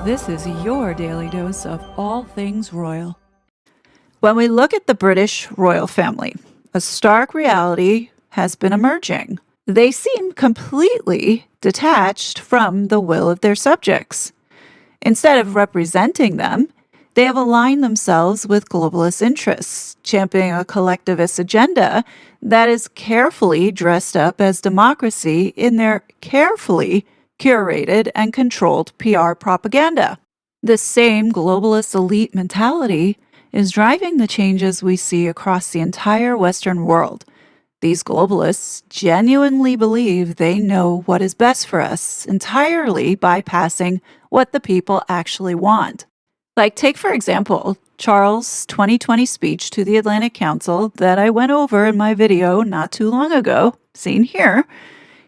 This is your daily dose of all things royal. When we look at the British royal family, a stark reality has been emerging. They seem completely detached from the will of their subjects. Instead of representing them, they have aligned themselves with globalist interests, championing a collectivist agenda that is carefully dressed up as democracy in their carefully curated and controlled PR propaganda. This same globalist elite mentality is driving the changes we see across the entire Western world. These globalists genuinely believe they know what is best for us, entirely bypassing what the people actually want. Like, take for example, Charles' 2020 speech to the Atlantic Council that I went over in my video not too long ago, seen here.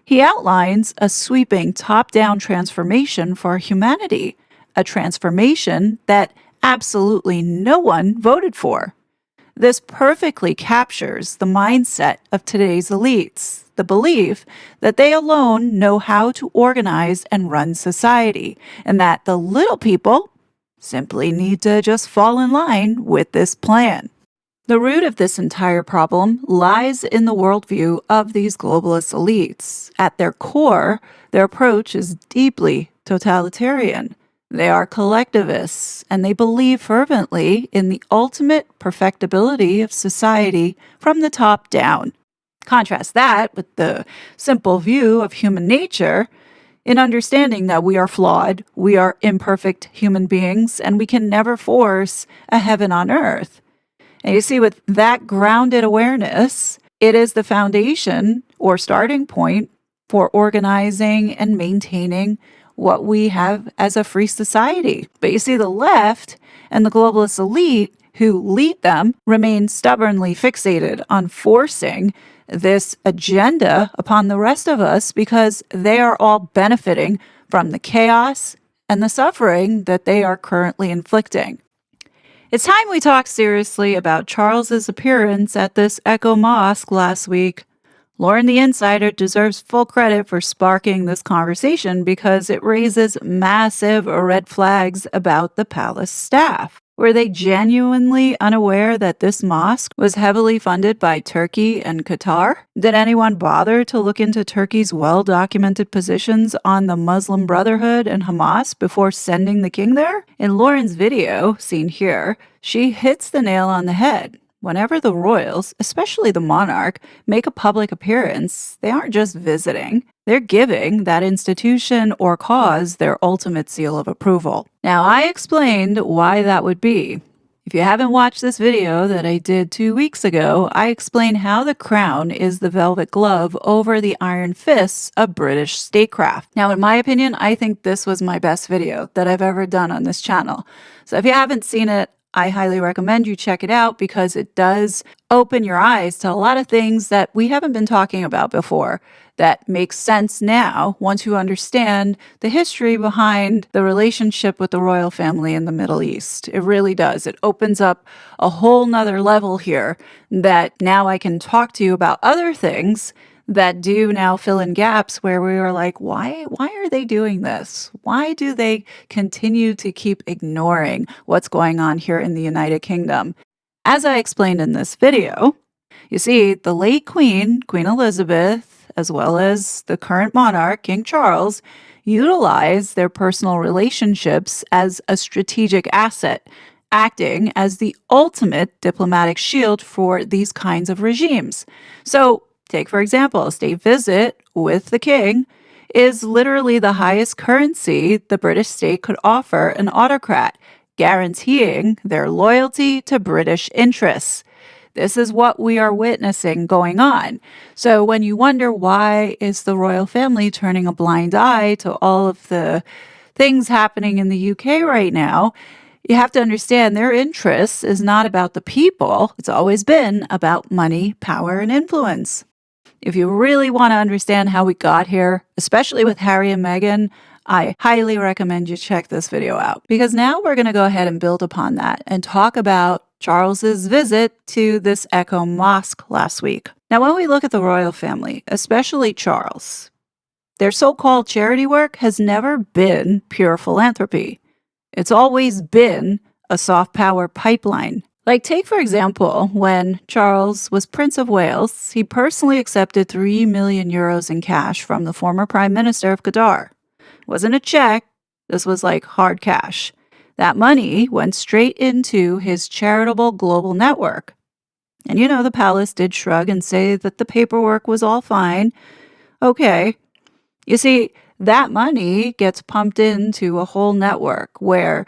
He outlines a sweeping top-down transformation for humanity, a transformation that absolutely no one voted for. This perfectly captures the mindset of today's elites, the belief that they alone know how to organize and run society, and that the little people simply need to just fall in line with this plan. The root of this entire problem lies in the worldview of these globalist elites. At their core, their approach is deeply totalitarian. They are collectivists, and they believe fervently in the ultimate perfectibility of society from the top down. Contrast that with the simple view of human nature in understanding that we are flawed, we are imperfect human beings, and we can never force a heaven on earth. And you see, with that grounded awareness, it is the foundation or starting point for organizing and maintaining what we have as a free society. But you see, the left and the globalist elite who lead them remain stubbornly fixated on forcing this agenda upon the rest of us because they are all benefiting from the chaos and the suffering that they are currently inflicting. It's time we talk seriously about Charles's appearance at this Echo Mosque last week. Lauren the Insider deserves full credit for sparking this conversation because it raises massive red flags about the palace staff. Were they genuinely unaware that this mosque was heavily funded by Turkey and Qatar? Did anyone bother to look into Turkey's well-documented positions on the Muslim Brotherhood and Hamas before sending the king there? In Lauren's video, seen here, she hits the nail on the head. Whenever the royals, especially the monarch, make a public appearance, they aren't just visiting. They're giving that institution or cause their ultimate seal of approval. Now, I explained why that would be. If you haven't watched this video that I did 2 weeks ago, I explained how the crown is the velvet glove over the iron fists of British statecraft. Now, in my opinion, I think this was my best video that I've ever done on this channel. So if you haven't seen it, I highly recommend you check it out because it does open your eyes to a lot of things that we haven't been talking about before that makes sense now once you understand the history behind the relationship with the royal family in the Middle East. It really does. It opens up a whole nother level here that now I can talk to you about other things that do now fill in gaps where we are like, why are they doing this? Why do they continue to keep ignoring what's going on here in the United Kingdom? As I explained in this video, you see, the late Queen Elizabeth, as well as the current monarch, King Charles, utilize their personal relationships as a strategic asset, acting as the ultimate diplomatic shield for these kinds of regimes. So, take, for example, a state visit with the king is literally the highest currency the British state could offer an autocrat, guaranteeing their loyalty to British interests. This is what we are witnessing going on. So when you wonder why is the royal family turning a blind eye to all of the things happening in the UK right now, you have to understand their interest is not about the people. It's always been about money, power, and influence. If you really want to understand how we got here, especially with Harry and Meghan, I highly recommend you check this video out because now we're going to go ahead and build upon that and talk about Charles's visit to this Echo Mosque last week. Now, when we look at the royal family, especially Charles, their so-called charity work has never been pure philanthropy. It's always been a soft power pipeline. Like, take, for example, when Charles was Prince of Wales, he personally accepted 3 million euros in cash from the former Prime Minister of Qatar. It wasn't a check, this was like hard cash. That money went straight into his charitable global network. And the palace did shrug and say that the paperwork was all fine. Okay. You see, that money gets pumped into a whole network where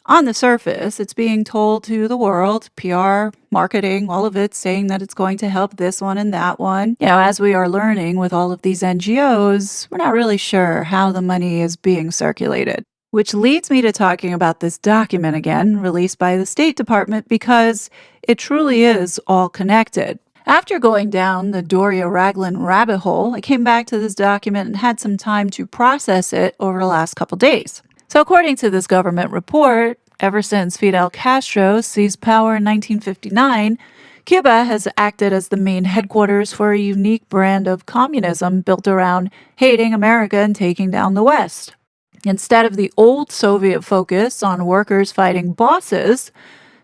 on the surface, it's being told to the world, PR, marketing, all of it, saying that it's going to help this one and that one. As we are learning with all of these NGOs, we're not really sure how the money is being circulated. Which leads me to talking about this document again, released by the State Department, because it truly is all connected. After going down the Doria Raglan rabbit hole, I came back to this document and had some time to process it over the last couple days. So according to this government report, ever since Fidel Castro seized power in 1959, Cuba has acted as the main headquarters for a unique brand of communism built around hating America and taking down the West. Instead of the old Soviet focus on workers fighting bosses,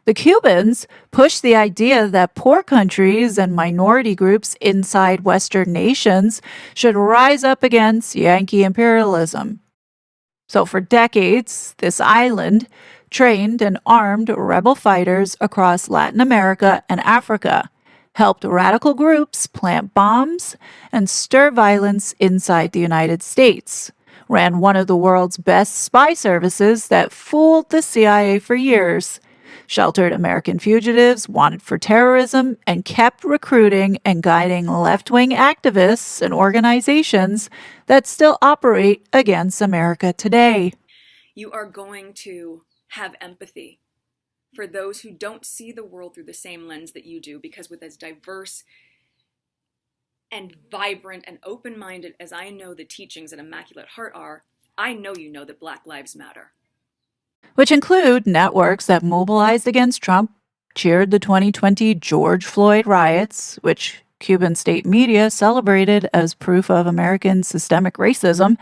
the Cubans pushed the idea that poor countries and minority groups inside Western nations should rise up against Yankee imperialism. So for decades, this island trained and armed rebel fighters across Latin America and Africa, helped radical groups plant bombs and stir violence inside the United States, ran one of the world's best spy services that fooled the CIA for years, sheltered American fugitives wanted for terrorism, and kept recruiting and guiding left-wing activists and organizations that still operate against America today. You are going to have empathy for those who don't see the world through the same lens that you do, because with as diverse and vibrant and open-minded as I know the teachings at Immaculate Heart are, I know you know that Black Lives Matter. Which include networks that mobilized against Trump, cheered the 2020 George Floyd riots, which Cuban state media celebrated as proof of American systemic racism,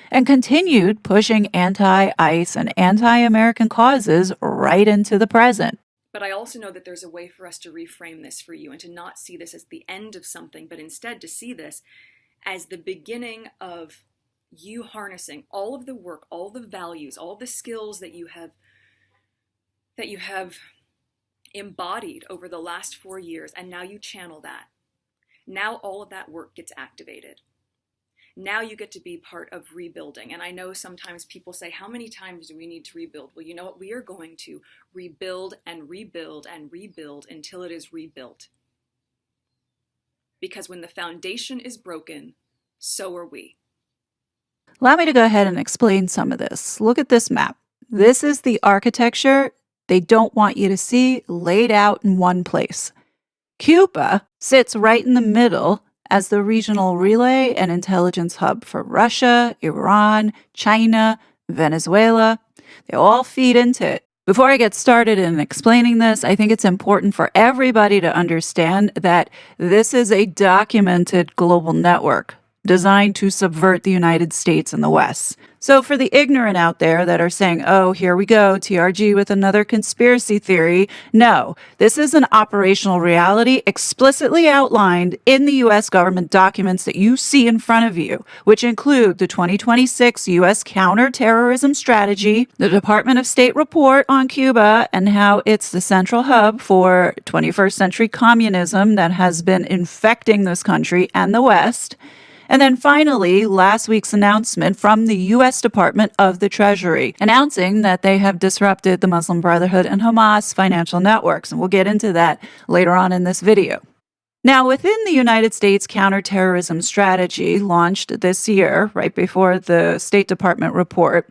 and continued pushing anti-ICE and anti-American causes right into the present. But I also know that there's a way for us to reframe this for you and to not see this as the end of something, but instead to see this as the beginning of you harnessing all of the work, all the values, all the skills that you have embodied over the last 4 years, and now you channel that. Now all of that work gets activated. Now you get to be part of rebuilding. And I know sometimes people say, how many times do we need to rebuild? Well, you know what? We are going to rebuild and rebuild and rebuild until it is rebuilt. Because when the foundation is broken, so are we. Allow me to go ahead and explain some of this. Look at this map. This is the architecture they don't want you to see laid out in one place. Cuba sits right in the middle as the regional relay and intelligence hub for Russia, Iran, China, Venezuela. They all feed into it. Before I get started in explaining this, I think it's important for everybody to understand that this is a documented global network designed to subvert the United States and the West. So for the ignorant out there that are saying, oh, here we go, TRG with another conspiracy theory, no, this is an operational reality explicitly outlined in the US government documents that you see in front of you, which include the 2026 US counterterrorism strategy, the Department of State report on Cuba and how it's the central hub for 21st century communism that has been infecting this country and the West. And then finally, last week's announcement from the U.S. Department of the Treasury, announcing that they have disrupted the Muslim Brotherhood and Hamas financial networks. And we'll get into that later on in this video. Now, within the United States counterterrorism strategy launched this year, right before the State Department report,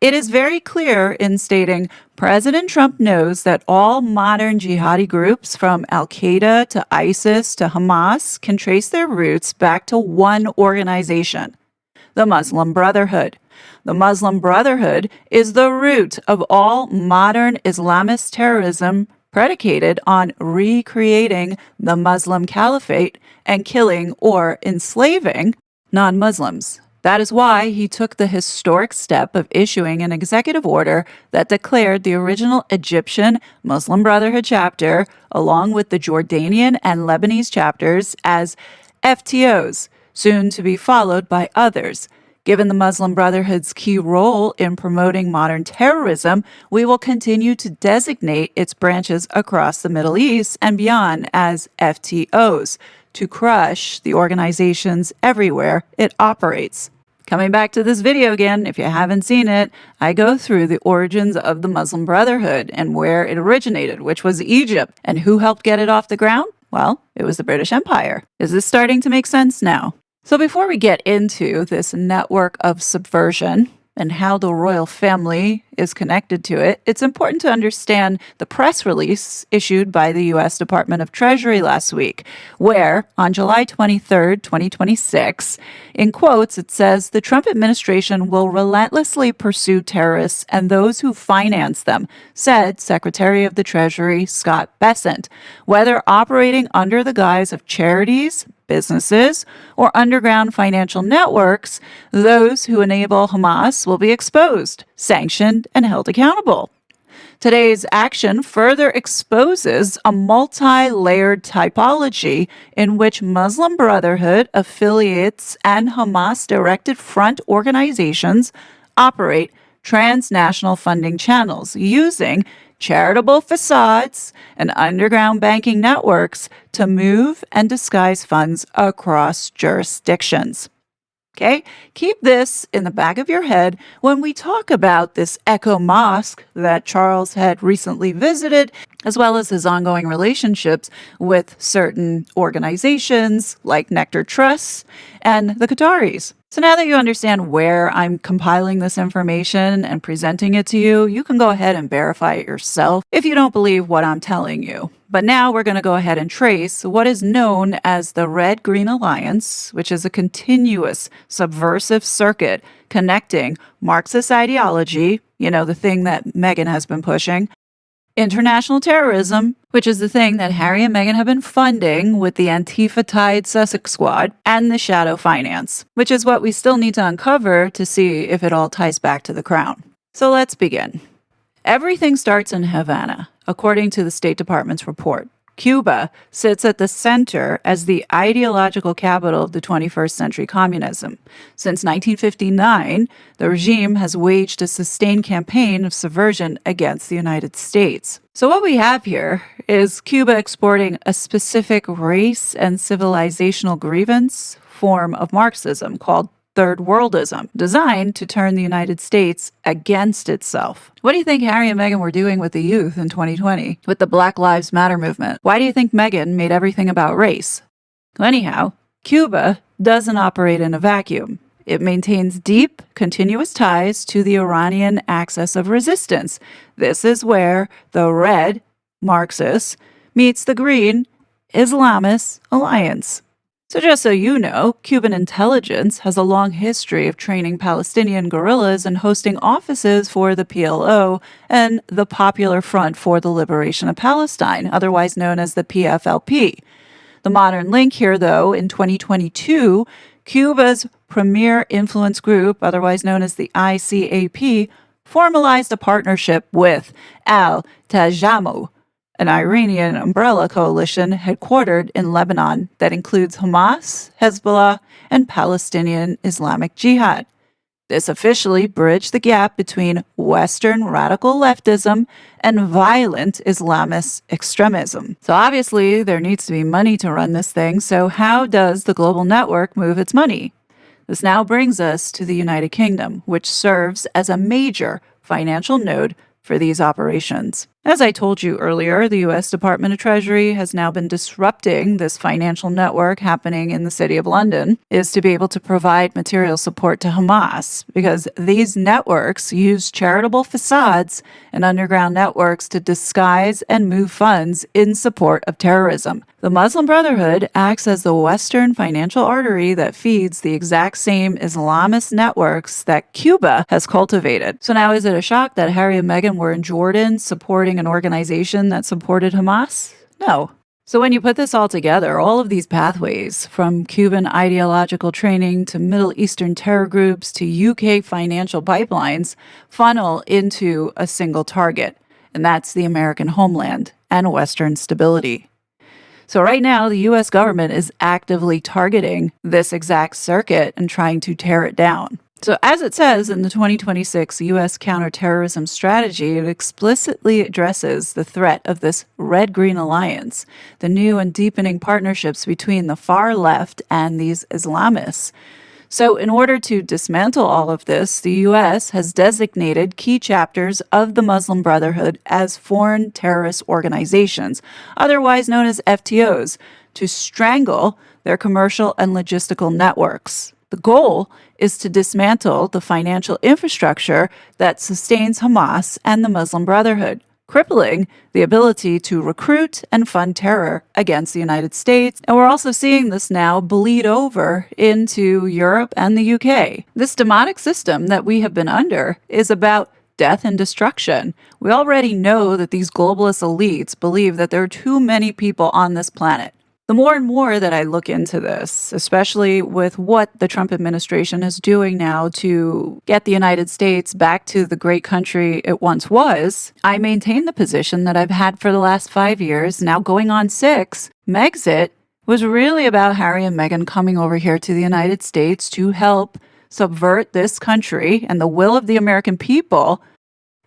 it is very clear in stating President Trump knows that all modern jihadi groups from al-Qaeda to ISIS to Hamas can trace their roots back to one organization, the Muslim Brotherhood. The Muslim Brotherhood is the root of all modern Islamist terrorism predicated on recreating the Muslim caliphate and killing or enslaving non-Muslims. That is why he took the historic step of issuing an executive order that declared the original Egyptian Muslim Brotherhood chapter, along with the Jordanian and Lebanese chapters, as FTOs, soon to be followed by others. Given the Muslim Brotherhood's key role in promoting modern terrorism, we will continue to designate its branches across the Middle East and beyond as FTOs to crush the organizations everywhere it operates. Coming back to this video again, if you haven't seen it, I go through the origins of the Muslim Brotherhood and where it originated, which was Egypt. And who helped get it off the ground? Well, it was the British Empire. Is this starting to make sense now? So before we get into this network of subversion and how the royal family is connected to it, it's important to understand the press release issued by the US Department of Treasury last week, where on July 23rd, 2026, in quotes, it says, "The Trump administration will relentlessly pursue terrorists and those who finance them," said Secretary of the Treasury Scott Bessent, "whether operating under the guise of charities, businesses, or underground financial networks, those who enable Hamas will be exposed, sanctioned, and held accountable." Today's action further exposes a multi-layered typology in which Muslim Brotherhood affiliates and Hamas-directed front organizations operate transnational funding channels using charitable facades and underground banking networks to move and disguise funds across jurisdictions. Okay, keep this in the back of your head when we talk about this Echo Mosque that Charles had recently visited, as well as his ongoing relationships with certain organizations like Nectar Trusts and the Qataris. So now that you understand where I'm compiling this information and presenting it to you, you can go ahead and verify it yourself if you don't believe what I'm telling you. But now we're going to go ahead and trace what is known as the Red-Green Alliance, which is a continuous subversive circuit connecting Marxist ideology, the thing that Meghan has been pushing, international terrorism, which is the thing that Harry and Meghan have been funding with the Antifa-tied Sussex Squad, and the shadow finance, which is what we still need to uncover to see if it all ties back to the crown. So let's begin. Everything starts in Havana, according to the State Department's report. Cuba sits at the center as the ideological capital of the 21st century communism. Since 1959, the regime has waged a sustained campaign of subversion against the United States. So what we have here is Cuba exporting a specific race and civilizational grievance form of Marxism called Third Worldism, designed to turn the United States against itself. What do you think Harry and Meghan were doing with the youth in 2020 with the Black Lives Matter movement? Why do you think Meghan made everything about race? Anyhow, Cuba doesn't operate in a vacuum. It maintains deep, continuous ties to the Iranian axis of resistance. This is where the red, Marxists, meets the green, Islamist alliance. So just so you know, Cuban intelligence has a long history of training Palestinian guerrillas and hosting offices for the PLO and the Popular Front for the Liberation of Palestine, otherwise known as the PFLP. The modern link here, though, in 2022, Cuba's premier influence group, otherwise known as the ICAP, formalized a partnership with Al-Tajamu, an Iranian umbrella coalition headquartered in Lebanon that includes Hamas, Hezbollah, and Palestinian Islamic Jihad. This officially bridged the gap between Western radical leftism and violent Islamist extremism. So obviously, there needs to be money to run this thing, so how does the global network move its money? This now brings us to the United Kingdom, which serves as a major financial node for these operations. As I told you earlier, the U.S. Department of Treasury has now been disrupting this financial network happening in the City of London, is to be able to provide material support to Hamas, because these networks use charitable facades and underground networks to disguise and move funds in support of terrorism. The Muslim Brotherhood acts as the Western financial artery that feeds the exact same Islamist networks that Cuba has cultivated. So now is it a shock that Harry and Meghan were in Jordan supporting an organization that supported Hamas? No. So when you put this all together, all of these pathways, from Cuban ideological training to Middle Eastern terror groups to UK financial pipelines, funnel into a single target, and that's the American homeland and Western stability. So right now, the US government is actively targeting this exact circuit and trying to tear it down. So as it says in the 2026 U.S. counterterrorism strategy, it explicitly addresses the threat of this red-green alliance, the new and deepening partnerships between the far left and these Islamists. So in order to dismantle all of this, the U.S. has designated key chapters of the Muslim Brotherhood as foreign terrorist organizations, otherwise known as FTOs, to strangle their commercial and logistical networks. The goal is to dismantle the financial infrastructure that sustains Hamas and the Muslim Brotherhood, crippling the ability to recruit and fund terror against the United States. And we're also seeing this now bleed over into Europe and the UK. This demonic system that we have been under is about death and destruction. We already know that these globalist elites believe that there are too many people on this planet. The more and more that I look into this, especially with what the Trump administration is doing now to get the United States back to the great country it once was, I maintain the position that I've had for the last 5 years, now going on 6. Megxit was really about Harry and Meghan coming over here to the United States to help subvert this country and the will of the American people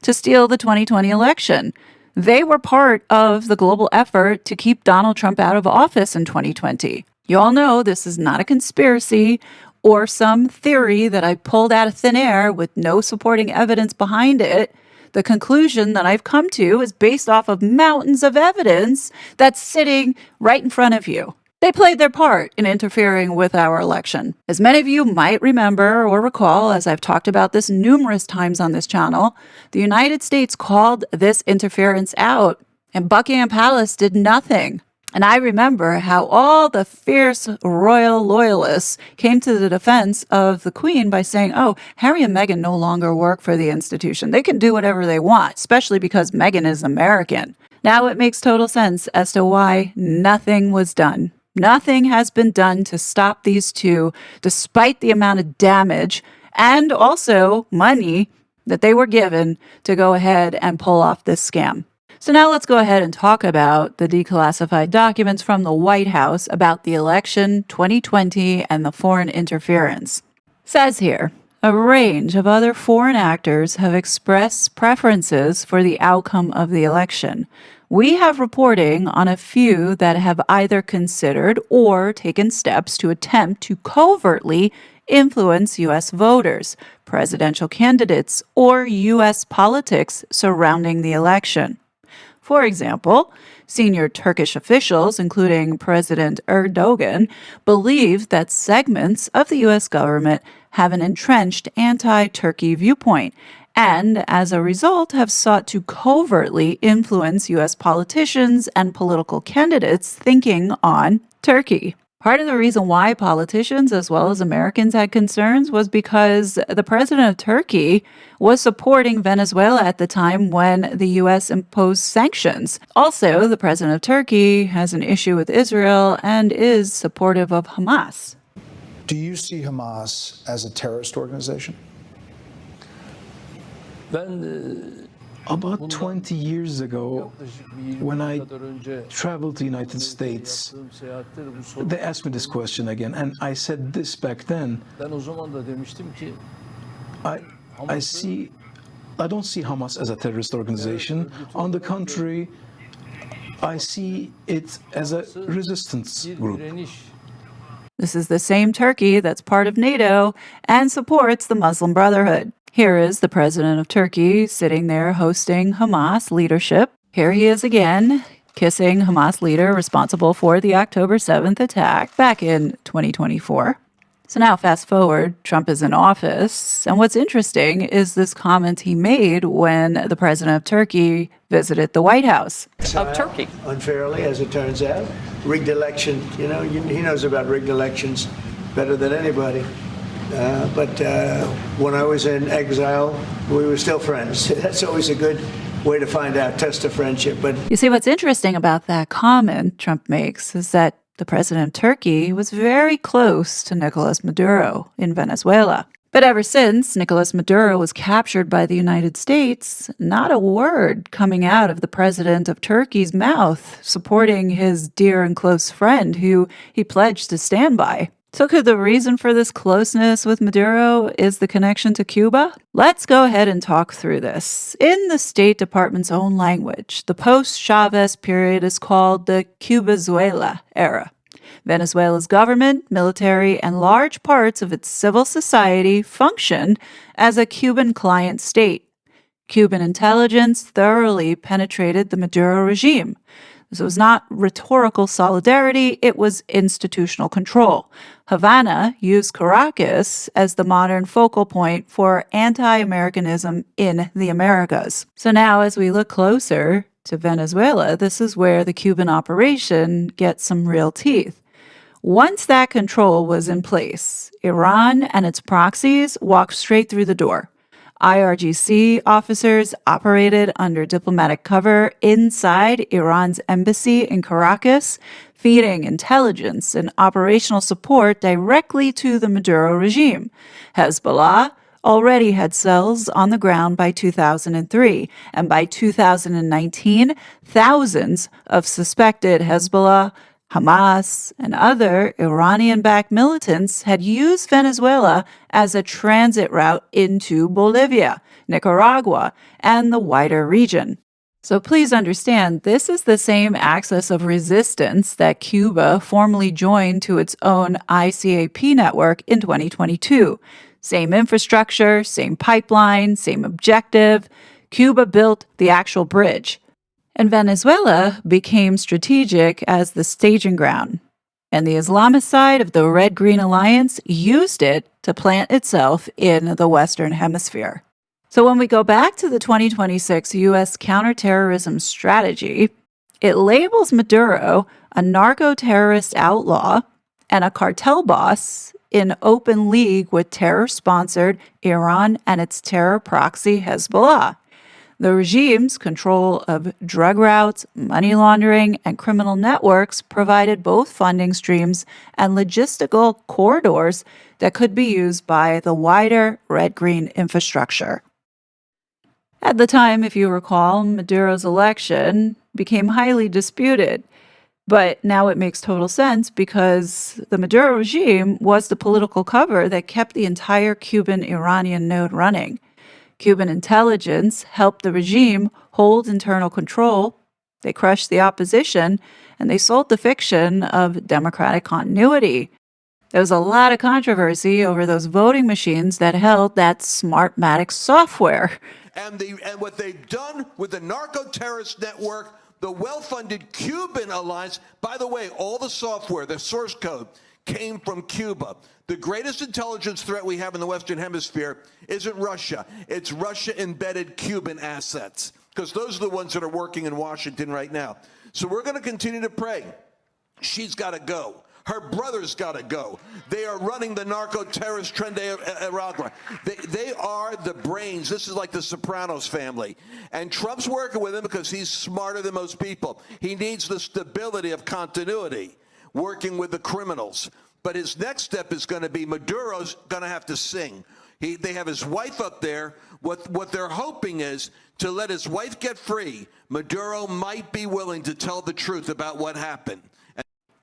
to steal the 2020 election. They were part of the global effort to keep Donald Trump out of office in 2020. You all know this is not a conspiracy or some theory that I pulled out of thin air with no supporting evidence behind it. The conclusion that I've come to is based off of mountains of evidence that's sitting right in front of you. They played their part in interfering with our election. As many of you might remember or recall, as I've talked about this numerous times on this channel, the United States called this interference out, and Buckingham Palace did nothing. And I remember how all the fierce royal loyalists came to the defense of the Queen by saying, oh, Harry and Meghan no longer work for the institution. They can do whatever they want, especially because Meghan is American. Now it makes total sense as to why nothing was done. Nothing has been done to stop these two, despite the amount of damage and also money that they were given to go ahead and pull off this scam. So now let's go ahead and talk about the declassified documents from the White House about the election 2020 and the foreign interference. It says here, a range of other foreign actors have expressed preferences for the outcome of the election. We have reporting on a few that have either considered or taken steps to attempt to covertly influence U.S. voters, presidential candidates, or U.S. politics surrounding the election. For example, senior Turkish officials, including President Erdogan, believe that segments of the U.S. government have an entrenched anti-Turkey viewpoint and, as a result, have sought to covertly influence U.S. politicians and political candidates thinking on Turkey. Part of the reason why politicians as well as Americans had concerns was because the president of Turkey was supporting Venezuela at the time when the U.S. imposed sanctions. Also, the president of Turkey has an issue with Israel and is supportive of Hamas. Do you see Hamas as a terrorist organization? About 20 years ago, when I traveled to the United States, they asked me this question again, and I said this back then. I don't see Hamas as a terrorist organization. On the contrary, I see it as a resistance group. This is the same Turkey that's part of NATO and supports the Muslim Brotherhood. Here is the president of Turkey sitting there hosting Hamas leadership. Here he is again, kissing Hamas leader responsible for the October 7th attack back in 2024. So now fast forward, Trump is in office. And what's interesting is this comment he made when the president of Turkey visited the White House. Of Turkey. Unfairly, as it turns out. Rigged election, he knows about rigged elections better than anybody. But when I was in exile, we were still friends. That's always a good way to find out, test of friendship. But You see, what's interesting about that comment Trump makes is that the president of Turkey was very close to Nicolas Maduro in Venezuela. But ever since Nicolas Maduro was captured by the United States, not a word coming out of the president of Turkey's mouth supporting his dear and close friend who he pledged to stand by. So could the reason for this closeness with Maduro is the connection to Cuba? Let's go ahead and talk through this. In the State Department's own language, the post-Chavez period is called the Cubazuela era. Venezuela's government, military, and large parts of its civil society functioned as a Cuban client state. Cuban intelligence thoroughly penetrated the Maduro regime. This was not rhetorical solidarity, it was institutional control. Havana used Caracas as the modern focal point for anti-Americanism in the Americas. So now, as we look closer to Venezuela, this is where the Cuban operation gets some real teeth. Once that control was in place, Iran and its proxies walked straight through the door. IRGC officers operated under diplomatic cover inside Iran's embassy in Caracas, feeding intelligence and operational support directly to the Maduro regime. Hezbollah already had cells on the ground by 2003, and by 2019, thousands of suspected Hezbollah, Hamas, and other Iranian-backed militants had used Venezuela as a transit route into Bolivia, Nicaragua, and the wider region. So please understand, this is the same axis of resistance that Cuba formally joined to its own ICAP network in 2022. Same infrastructure, same pipeline, same objective. Cuba built the actual bridge. And Venezuela became strategic as the staging ground. And the Islamist side of the Red-Green Alliance used it to plant itself in the Western Hemisphere. So when we go back to the 2026 U.S. counterterrorism strategy, it labels Maduro a narco-terrorist outlaw and a cartel boss in open league with terror-sponsored Iran and its terror proxy Hezbollah. The regime's control of drug routes, money laundering, and criminal networks provided both funding streams and logistical corridors that could be used by the wider red-green infrastructure. At the time, if you recall, Maduro's election became highly disputed. But now it makes total sense because the Maduro regime was the political cover that kept the entire Cuban-Iranian node running. Cuban intelligence helped the regime hold internal control, they crushed the opposition, and they sold the fiction of democratic continuity. There was a lot of controversy over those voting machines that held that Smartmatic software. And what they've done with the narco-terrorist network, the well-funded Cuban alliance, by the way, all the software, the source code, came from Cuba. The greatest intelligence threat we have in the Western Hemisphere isn't Russia. It's Russia-embedded Cuban assets, because those are the ones that are working in Washington right now. So we're going to continue to pray. She's got to go. Her brother's got to go. They are running the narco-terrorist trend. They are the brains. This is like the Sopranos family. And Trump's working with them because he's smarter than most people. He needs the stability of continuity, working with the criminals. But his next step is going to be Maduro's going to have to sing. They have his wife up there. What they're hoping is to let his wife get free. Maduro might be willing to tell the truth about what happened.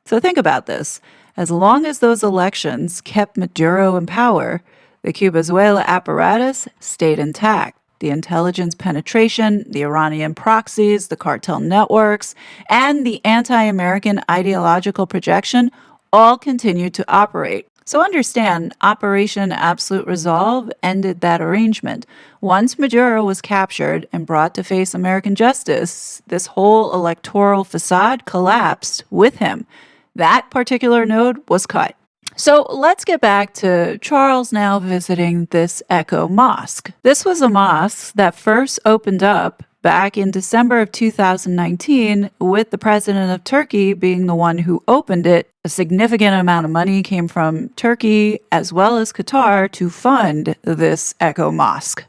So think about this. As long as those elections kept Maduro in power, the Cubazuela apparatus stayed intact. The intelligence penetration, the Iranian proxies, the cartel networks, and the anti-American ideological projection all continued to operate. So understand, Operation Absolute Resolve ended that arrangement. Once Maduro was captured and brought to face American justice, this whole electoral facade collapsed with him. That particular node was cut. So let's get back to Charles now visiting this Echo Mosque. This was a mosque that first opened up back in December of 2019, with the president of Turkey being the one who opened it. A significant amount of money came from Turkey as well as Qatar to fund this Echo Mosque.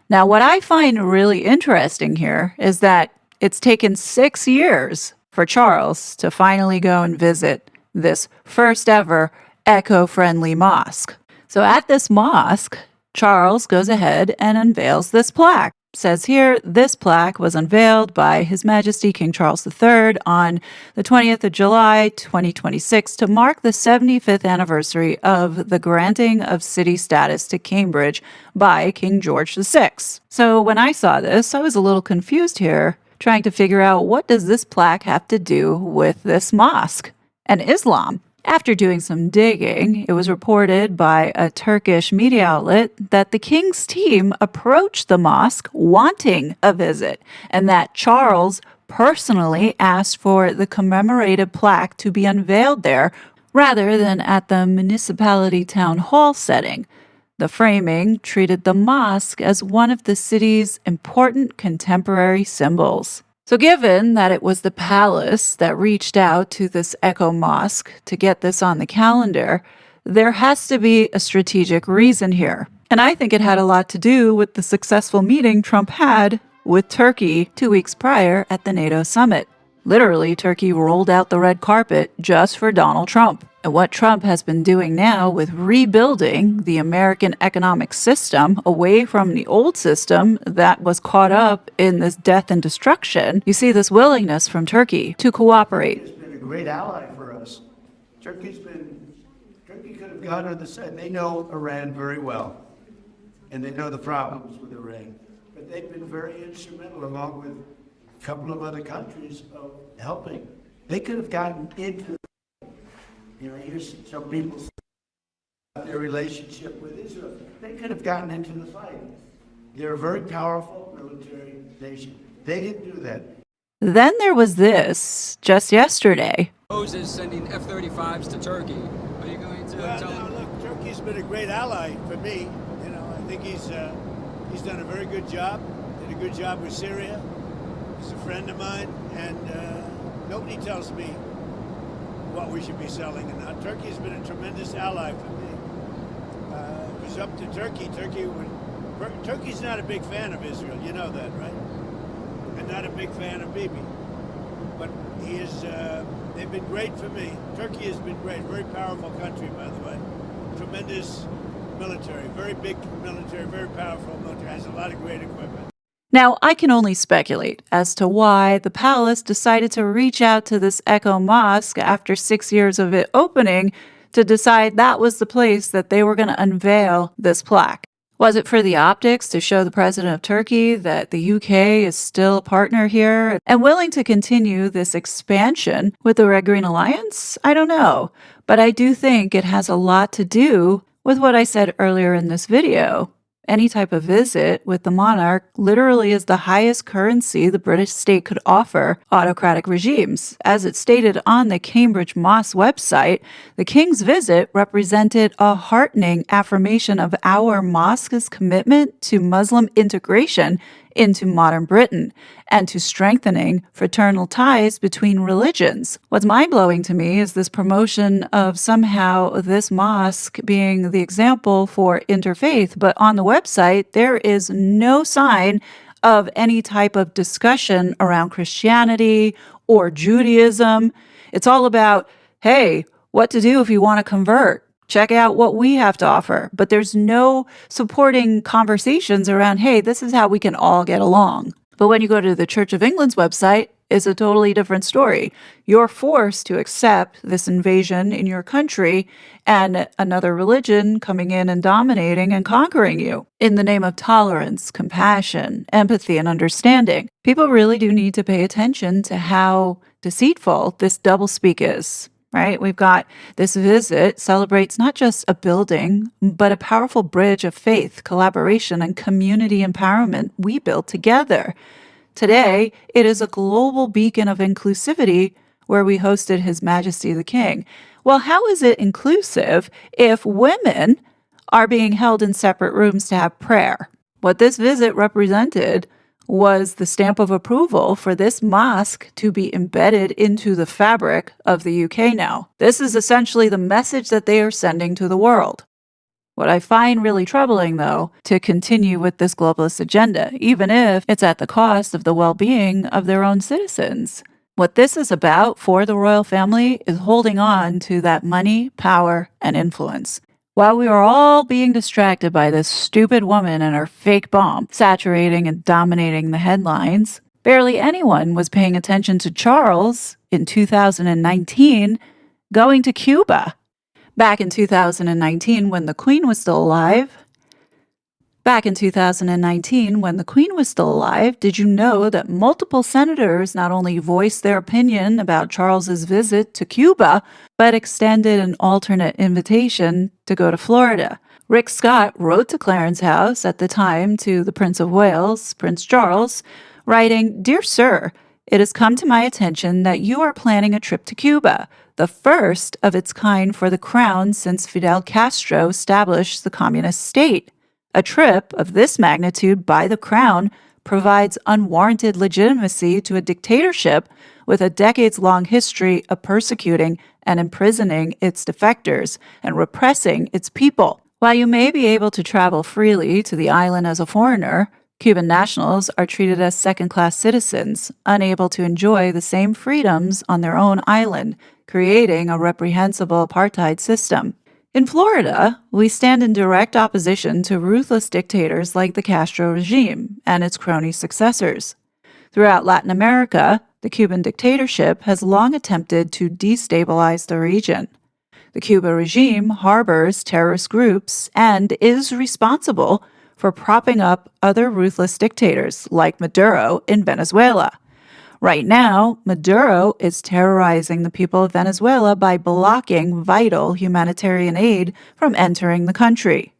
Now, what I find really interesting here is that it's taken 6 years for Charles to finally go and visit this first ever eco-friendly mosque. So at this mosque, Charles goes ahead and unveils this plaque. It says here, this plaque was unveiled by His Majesty King Charles III on the 20th of July, 2026, to mark the 75th anniversary of the granting of city status to Cambridge by King George VI. So when I saw this, I was a little confused here, trying to figure out what does this plaque have to do with this mosque and Islam. After doing some digging, it was reported by a Turkish media outlet that the king's team approached the mosque wanting a visit, and that Charles personally asked for the commemorative plaque to be unveiled there rather than at the municipality town hall setting. The framing treated the mosque as one of the city's important contemporary symbols. So given that it was the palace that reached out to this Echo Mosque to get this on the calendar, there has to be a strategic reason here. And I think it had a lot to do with the successful meeting Trump had with Turkey 2 weeks prior at the NATO summit. Literally, Turkey rolled out the red carpet just for Donald Trump. And what Trump has been doing now with rebuilding the American economic system away from the old system that was caught up in this death and destruction, you see this willingness from Turkey to cooperate. It's been a great ally for us. Turkey could have gone on the side. They know Iran very well, and they know the problems with Iran. But they've been very instrumental, along with a couple of other countries, of helping. They could have gotten into, here's some people about their relationship with Israel. They could have gotten into the fight. They're a very powerful military nation. They didn't do that. Then there was this just yesterday. Is sending F-35s to Turkey. Are you going to tell them? Look, Turkey's been a great ally for me. I think he's done a very good job. Did a good job with Syria. He's a friend of mine, and nobody tells me what we should be selling and not. Turkey has been a tremendous ally for me. It was up to Turkey. Turkey's not a big fan of Israel. You know that, right? And not a big fan of Bibi. But they've been great for me. Turkey has been great. Very powerful country, by the way. Tremendous military. Very big military, very powerful military. Has a lot of great equipment. Now, I can only speculate as to why the palace decided to reach out to this Echo Mosque after 6 years of it opening to decide that was the place that they were going to unveil this plaque. Was it for the optics to show the president of Turkey that the UK is still a partner here and willing to continue this expansion with the Red Green Alliance? I don't know, but I do think it has a lot to do with what I said earlier in this video. Any type of visit with the monarch literally is the highest currency the British state could offer autocratic regimes. As it stated on the Cambridge Mosque website, the king's visit represented a heartening affirmation of our mosque's commitment to Muslim integration into modern Britain and to strengthening fraternal ties between religions. What's mind-blowing to me is this promotion of somehow this mosque being the example for interfaith, but on the website there is no sign of any type of discussion around Christianity or Judaism. It's all about, hey, what to do if you want to convert. Check out what we have to offer. But there's no supporting conversations around, hey, this is how we can all get along. But when you go to the Church of England's website, it's a totally different story. You're forced to accept this invasion in your country and another religion coming in and dominating and conquering you in the name of tolerance, compassion, empathy, and understanding. People really do need to pay attention to how deceitful this doublespeak is. Right? We've got this visit celebrates not just a building, but a powerful bridge of faith, collaboration, and community empowerment we built together. Today, it is a global beacon of inclusivity where we hosted His Majesty the King. Well, how is it inclusive if women are being held in separate rooms to have prayer? What this visit represented was the stamp of approval for this mosque to be embedded into the fabric of the UK now. This is essentially the message that they are sending to the world. What I find really troubling, though, to continue with this globalist agenda, even if it's at the cost of the well-being of their own citizens. What this is about for the royal family is holding on to that money, power, and influence. While we are all being distracted by this stupid woman and her fake bomb saturating and dominating the headlines, barely anyone was paying attention to Charles in 2019 going to Cuba. Back in 2019, when the Queen was still alive, did you know that multiple senators not only voiced their opinion about Charles's visit to Cuba, but extended an alternate invitation to go to Florida? Rick Scott wrote to Clarence House at the time to the Prince of Wales, Prince Charles, writing, "Dear Sir, it has come to my attention that you are planning a trip to Cuba, the first of its kind for the crown since Fidel Castro established the communist state. A trip of this magnitude by the crown provides unwarranted legitimacy to a dictatorship with a decades-long history of persecuting and imprisoning its defectors and repressing its people. While you may be able to travel freely to the island as a foreigner, Cuban nationals are treated as second-class citizens, unable to enjoy the same freedoms on their own island, creating a reprehensible apartheid system. In Florida, we stand in direct opposition to ruthless dictators like the Castro regime and its crony successors. Throughout Latin America, the Cuban dictatorship has long attempted to destabilize the region. The Cuba regime harbors terrorist groups and is responsible for propping up other ruthless dictators like Maduro in Venezuela. Right now, Maduro is terrorizing the people of Venezuela by blocking vital humanitarian aid from entering the country.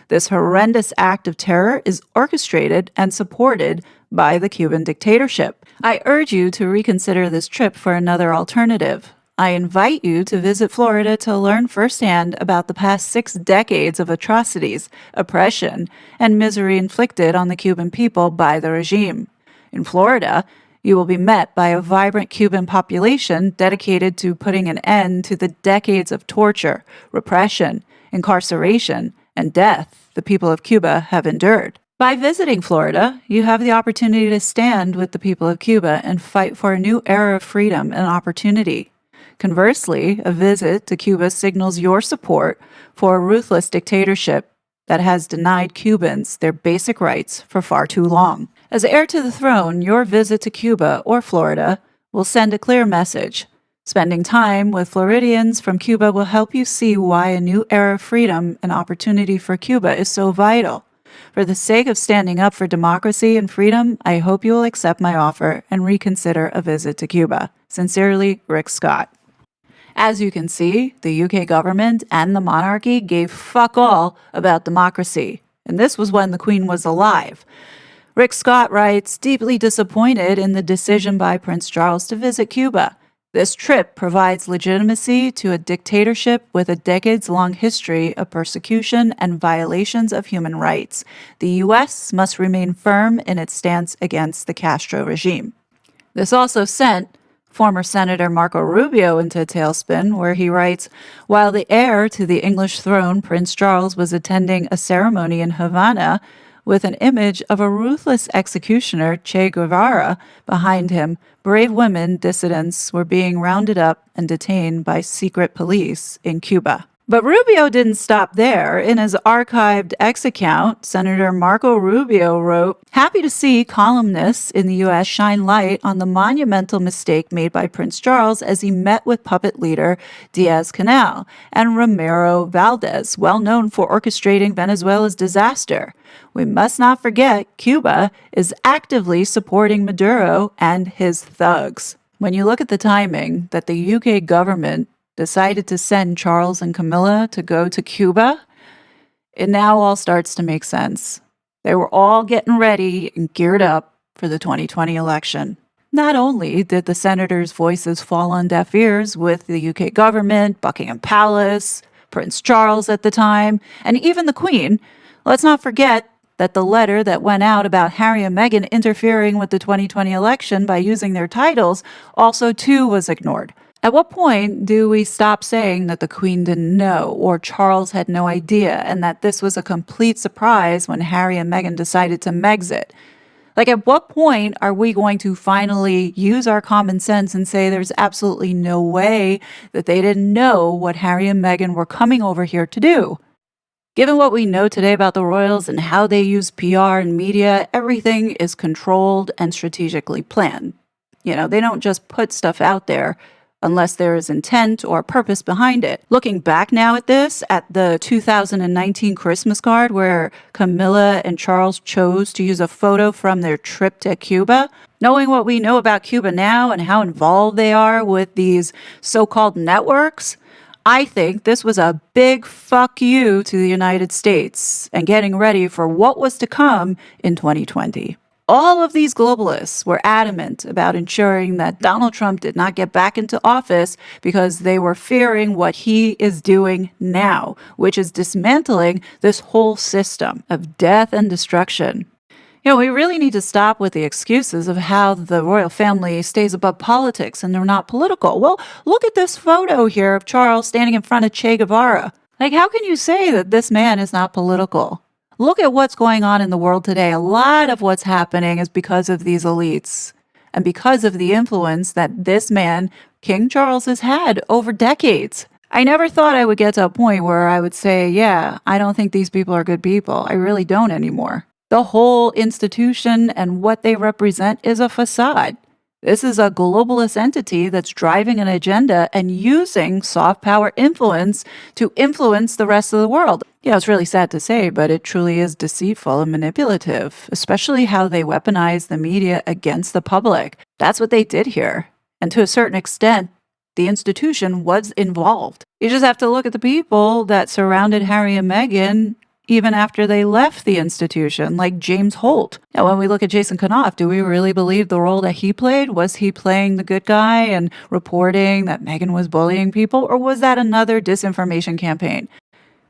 This horrendous act of terror is orchestrated and supported by the Cuban dictatorship. I urge you to reconsider this trip for another alternative. I invite you to visit Florida to learn firsthand about the past 6 decades of atrocities, oppression, and misery inflicted on the Cuban people by the regime. In Florida, you will be met by a vibrant Cuban population dedicated to putting an end to the decades of torture, repression, incarceration, and death the people of Cuba have endured. By visiting Florida, you have the opportunity to stand with the people of Cuba and fight for a new era of freedom and opportunity. Conversely, a visit to Cuba signals your support for a ruthless dictatorship that has denied Cubans their basic rights for far too long. As heir to the throne, your visit to Cuba or Florida will send a clear message. Spending time with Floridians from Cuba will help you see why a new era of freedom and opportunity for Cuba is so vital. For the sake of standing up for democracy and freedom, I hope you will accept my offer and reconsider a visit to Cuba. Sincerely, Rick Scott. As you can see, the UK government and the monarchy gave fuck all about democracy, and this was when the Queen was alive. Rick Scott writes, deeply disappointed in the decision by Prince Charles to visit Cuba. This trip provides legitimacy to a dictatorship with a decades-long history of persecution and violations of human rights. The U.S. must remain firm in its stance against the Castro regime. This also sent former Senator Marco Rubio into a tailspin, where he writes, while the heir to the English throne, Prince Charles, was attending a ceremony in Havana with an image of a ruthless executioner, Che Guevara, behind him, brave women dissidents were being rounded up and detained by secret police in Cuba. But Rubio didn't stop there. In his archived X account, Senator Marco Rubio wrote, happy to see columnists in the U.S. shine light on the monumental mistake made by Prince Charles as he met with puppet leader Diaz-Canel and Ramiro Valdez, well known for orchestrating Venezuela's disaster. We must not forget Cuba is actively supporting Maduro and his thugs. When you look at the timing that the UK government decided to send Charles and Camilla to go to Cuba, it now all starts to make sense. They were all getting ready and geared up for the 2020 election. Not only did the senators' voices fall on deaf ears with the UK government, Buckingham Palace, Prince Charles at the time, and even the Queen, let's not forget that the letter that went out about Harry and Meghan interfering with the 2020 election by using their titles also too was ignored. At what point do we stop saying that the Queen didn't know or Charles had no idea and that this was a complete surprise when Harry and Meghan decided to Megxit? Like, at what point are we going to finally use our common sense and say there's absolutely no way that they didn't know what Harry and Meghan were coming over here to do? Given what we know today about the royals and how they use PR and media, everything is controlled and strategically planned. You know, they don't just put stuff out there unless there is intent or purpose behind it. Looking back now at this, at the 2019 Christmas card where Camilla and Charles chose to use a photo from their trip to Cuba, knowing what we know about Cuba now and how involved they are with these so-called networks, I think this was a big fuck you to the United States and getting ready for what was to come in 2020. All of these globalists were adamant about ensuring that Donald Trump did not get back into office because they were fearing what he is doing now, which is dismantling this whole system of death and destruction. You know, we really need to stop with the excuses of how the royal family stays above politics and they're not political. Well, look at this photo here of Charles standing in front of Che Guevara. Like, how can you say that this man is not political? Look at what's going on in the world today. A lot of what's happening is because of these elites and because of the influence that this man, King Charles, has had over decades. I never thought I would get to a point where I would say, yeah, I don't think these people are good people. I really don't anymore. The whole institution and what they represent is a facade. This is a globalist entity that's driving an agenda and using soft power influence to influence the rest of the world. Yeah, it's really sad to say, but it truly is deceitful and manipulative, especially how they weaponize the media against the public. That's what they did here. And to a certain extent, the institution was involved. You just have to look at the people that surrounded Harry and Meghan even after they left the institution, like James Holt. Now, when we look at Jason Kanoff, do we really believe the role that he played? Was he playing the good guy and reporting that Meghan was bullying people, or was that another disinformation campaign?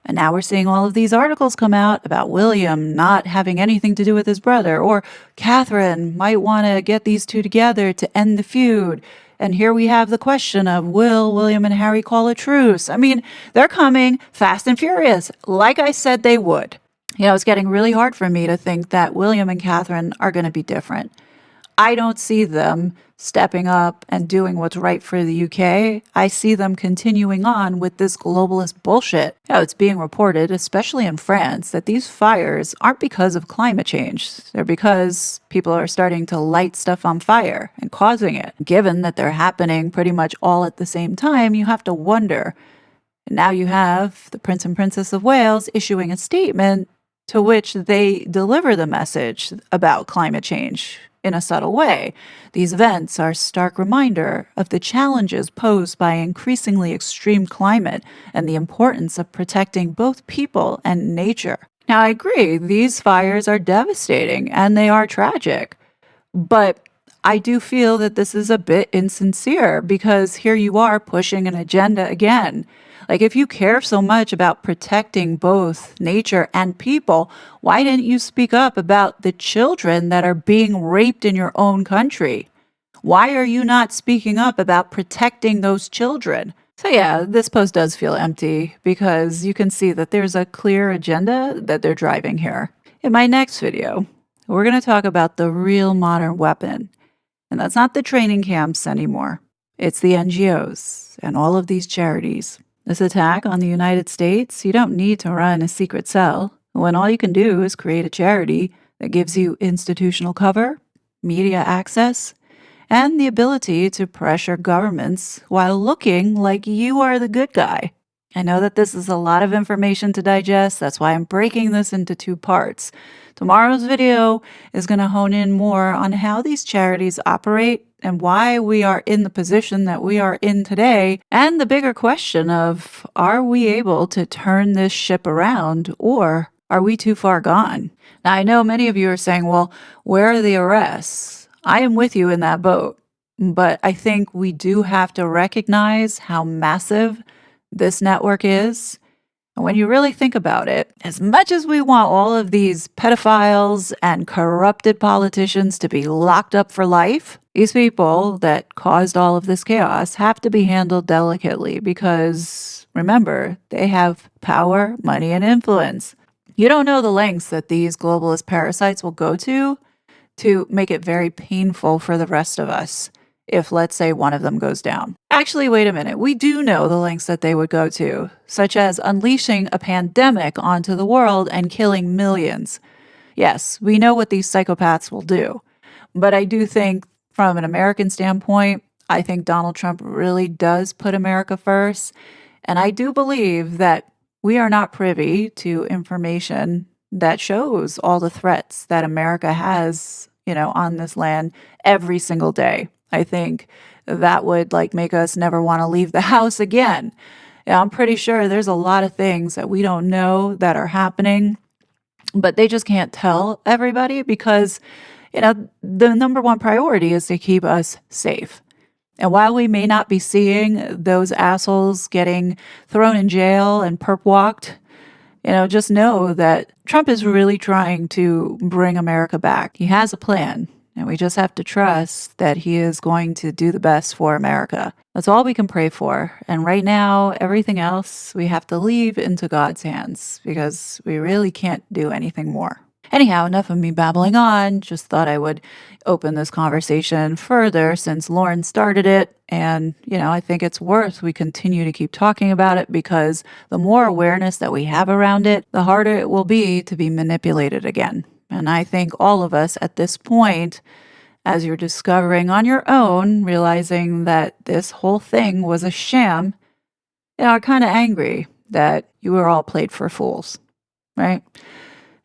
And now we're seeing all of these articles come out about William not having anything to do with his brother, or Catherine might want to get these two together to end the feud. And here we have the question of, will William and Harry call a truce? I mean, they're coming fast and furious, like I said they would. You know, it's getting really hard for me to think that William and Catherine are going to be different. I don't see them stepping up and doing what's right for the UK. I see them continuing on with this globalist bullshit. You know, it's being reported, especially in France, that these fires aren't because of climate change. They're because people are starting to light stuff on fire and causing it. Given that they're happening pretty much all at the same time, you have to wonder. And now you have the Prince and Princess of Wales issuing a statement to which they deliver the message about climate change in a subtle way. These events are a stark reminder of the challenges posed by increasingly extreme climate and the importance of protecting both people and nature. Now, I agree, these fires are devastating and they are tragic, but I do feel that this is a bit insincere because here you are pushing an agenda again. Like, if you care so much about protecting both nature and people, why didn't you speak up about the children that are being raped in your own country? Why are you not speaking up about protecting those children? So yeah, this post does feel empty because you can see that there's a clear agenda that they're driving here. In my next video, we're going to talk about the real modern weapon. And that's not the training camps anymore. It's the NGOs and all of these charities. This attack on the United States, you don't need to run a secret cell when all you can do is create a charity that gives you institutional cover, media access, and the ability to pressure governments while looking like you are the good guy. I know that this is a lot of information to digest. That's why I'm breaking this into two parts. Tomorrow's video is going to hone in more on how these charities operate and why we are in the position that we are in today, and the bigger question of, are we able to turn this ship around, or are we too far gone? Now, I know many of you are saying, well, where are the arrests? I am with you in that boat, but I think we do have to recognize how massive this network is And when you really think about it, as much as we want all of these pedophiles and corrupted politicians to be locked up for life, these people that caused all of this chaos have to be handled delicately because, remember, they have power, money, and influence. You don't know the lengths that these globalist parasites will go to make it very painful for the rest of us if, let's say, one of them goes down. Actually, wait a minute. We do know the lengths that they would go to, such as unleashing a pandemic onto the world and killing millions. Yes, we know what these psychopaths will do. But I do think, from an American standpoint, I think Donald Trump really does put America first. And I do believe that we are not privy to information that shows all the threats that America has, on this land every single day. I think that would make us never want to leave the house again. I'm pretty sure there's a lot of things that we don't know that are happening, but they just can't tell everybody because, the number one priority is to keep us safe. And while we may not be seeing those assholes getting thrown in jail and perp walked, just know that Trump is really trying to bring America back. He has a plan, and we just have to trust that he is going to do the best for America. That's all we can pray for. And right now, everything else we have to leave into God's hands because we really can't do anything more. Anyhow, enough of me babbling on. Just thought I would open this conversation further since Lauren started it. And, I think it's worth we continue to keep talking about it because the more awareness that we have around it, the harder it will be to be manipulated again. And I think all of us at this point, as you're discovering on your own, realizing that this whole thing was a sham, are kind of angry that you were all played for fools, right?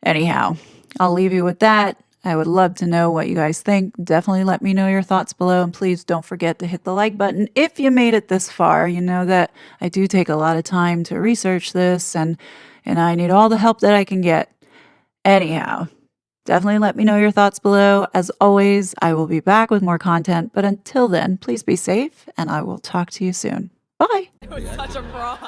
Anyhow, I'll leave you with that. I would love to know what you guys think. Definitely let me know your thoughts below. And please don't forget to hit the like button if you made it this far. You know that I do take a lot of time to research this and I need all the help that I can get. Anyhow, definitely let me know your thoughts below. As always, I will be back with more content. But until then, please be safe and I will talk to you soon. Bye. It was such a fraud.